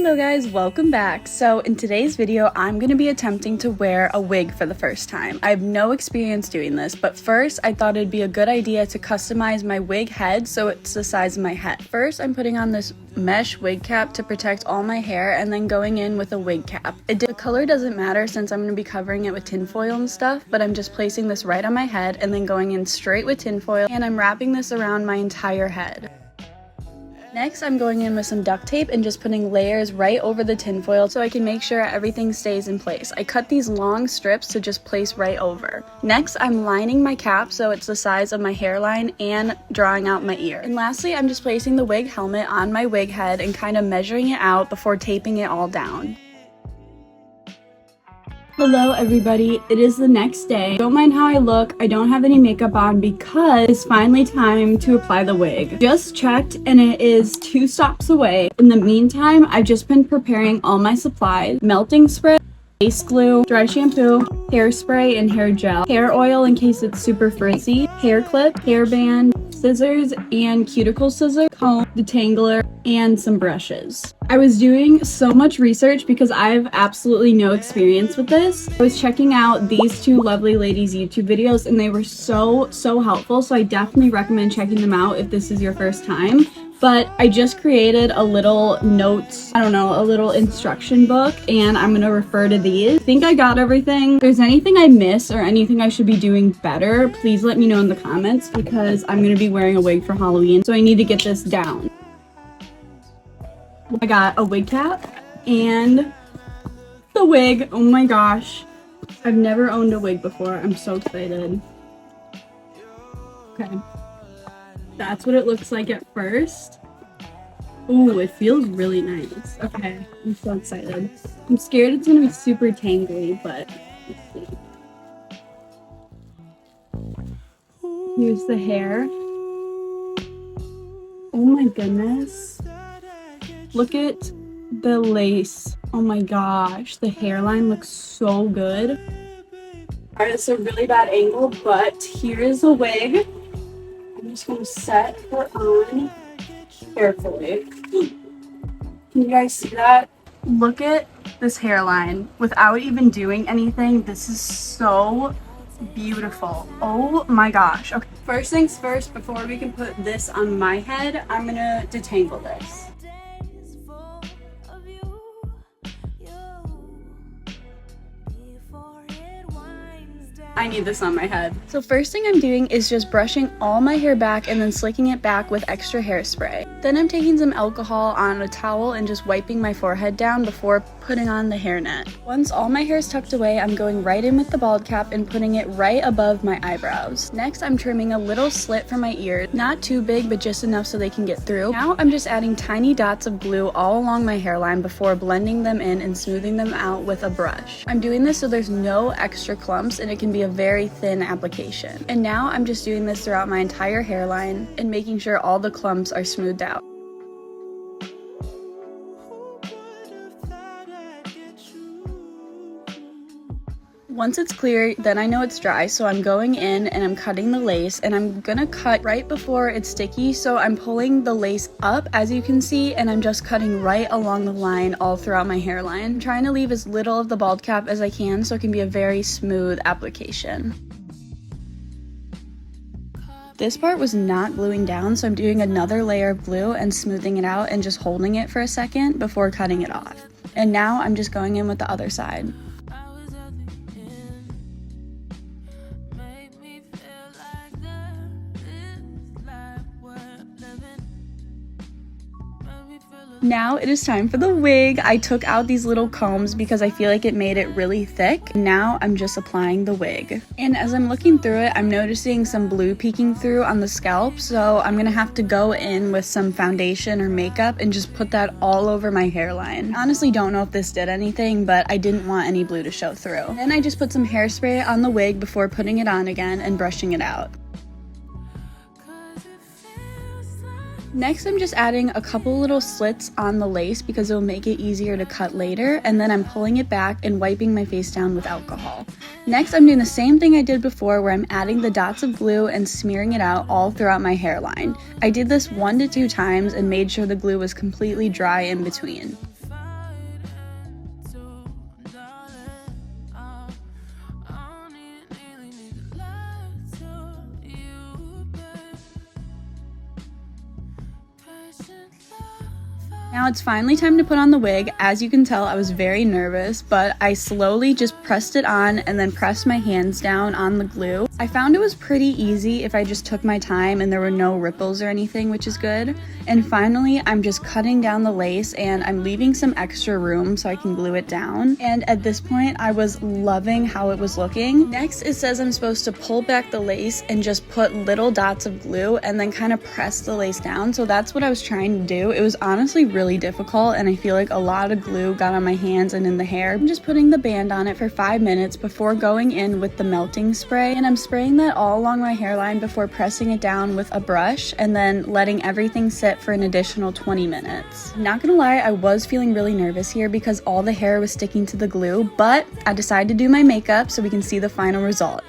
Hello guys, welcome back. So in today's video, I'm going to be attempting to wear a wig for the first time. I have no experience doing this, but first I thought it'd be a good idea to customize my wig head so it's the size of my head. First, I'm putting on this mesh wig cap to protect all my hair and then going in with a wig cap. The color doesn't matter since I'm going to be covering it with tinfoil and stuff, but I'm just placing this right on my head and then going in straight with tinfoil, and I'm wrapping this around my entire head. Next, I'm going in with some duct tape and just putting layers right over the tinfoil so I can make sure everything stays in place. I cut these long strips to just place right over. Next, I'm lining my cap so it's the size of my hairline and drawing out my ear. And lastly, I'm just placing the wig helmet on my wig head and kind of measuring it out before taping it all down. Hello everybody, it is the next day. Don't mind how I look, I don't have any makeup on because it's finally time to apply the wig. Just checked and it is 2 stops away. In the meantime, I've just been preparing all my supplies: melting spray, base glue, dry shampoo, hairspray and hair gel, hair oil in case it's super frizzy, hair clip, hairband, scissors and cuticle scissors, comb, detangler, and some brushes. I was doing so much research because I have absolutely no experience with this. I was checking out these 2 lovely ladies' YouTube videos and they were so helpful, so I definitely recommend checking them out if this is your first time. But I just created a little notes, a little instruction book, and I'm gonna refer to these. I think I got everything. If there's anything I miss or anything I should be doing better, please let me know in the comments because I'm gonna be wearing a wig for Halloween, so I need to get this down. I got a wig cap and the wig. Oh my gosh. I've never owned a wig before. I'm so excited. Okay. That's what it looks like at first. Ooh, it feels really nice. Okay, I'm so excited. I'm scared it's gonna be super tangly, but let's see. Here's the hair. Oh my goodness. Look at the lace. Oh my gosh, the hairline looks so good. Alright, it's a really bad angle, but here is a wig. I'm just going to set her on carefully. Can you guys see that? Look at this hairline without even doing anything. This is so beautiful. Oh my gosh. Okay. First things first, before we can put this on my head, I'm going to detangle this. I need this on my head. So first thing I'm doing is just brushing all my hair back and then slicking it back with extra hairspray. Then I'm taking some alcohol on a towel and just wiping my forehead down before putting on the hairnet. Once all my hair is tucked away, I'm going right in with the bald cap and putting it right above my eyebrows. Next, I'm trimming a little slit for my ears. Not too big, but just enough so they can get through. Now I'm just adding tiny dots of glue all along my hairline before blending them in and smoothing them out with a brush. I'm doing this so there's no extra clumps and it can be a very thin application. And now I'm just doing this throughout my entire hairline and making sure all the clumps are smoothed out. Once it's clear, then I know it's dry, so I'm going in and I'm cutting the lace, and I'm gonna cut right before it's sticky, so I'm pulling the lace up as you can see, and I'm just cutting right along the line all throughout my hairline. I'm trying to leave as little of the bald cap as I can so it can be a very smooth application. This part was not gluing down, so I'm doing another layer of glue and smoothing it out and just holding it for a second before cutting it off. And now I'm just going in with the other side. Now it is time for the wig. I took out these little combs because I feel like it made it really thick. Now I'm just applying the wig. And as I'm looking through it, I'm noticing some blue peeking through on the scalp, so I'm gonna have to go in with some foundation or makeup and just put that all over my hairline. I honestly don't know if this did anything, but I didn't want any blue to show through. Then I just put some hairspray on the wig before putting it on again and brushing it out. Next, I'm just adding a couple little slits on the lace because it'll make it easier to cut later, and then I'm pulling it back and wiping my face down with alcohol. Next, I'm doing the same thing I did before where I'm adding the dots of glue and smearing it out all throughout my hairline. I did this 1 to 2 times and made sure the glue was completely dry in between. Now it's finally time to put on the wig. As you can tell, I was very nervous, but I slowly just pressed it on and then pressed my hands down on the glue. I found it was pretty easy if I just took my time and there were no ripples or anything, which is good. And finally, I'm just cutting down the lace and I'm leaving some extra room so I can glue it down. And at this point, I was loving how it was looking. Next, it says I'm supposed to pull back the lace and just put little dots of glue and then kind of press the lace down. So that's what I was trying to do. It was honestly really difficult and I feel like a lot of glue got on my hands and in the hair. I'm just putting the band on it for 5 minutes before going in with the melting spray, and I'm spraying that all along my hairline before pressing it down with a brush and then letting everything sit for an additional 20 minutes. Not gonna lie, I was feeling really nervous here because all the hair was sticking to the glue, but I decided to do my makeup so we can see the final result.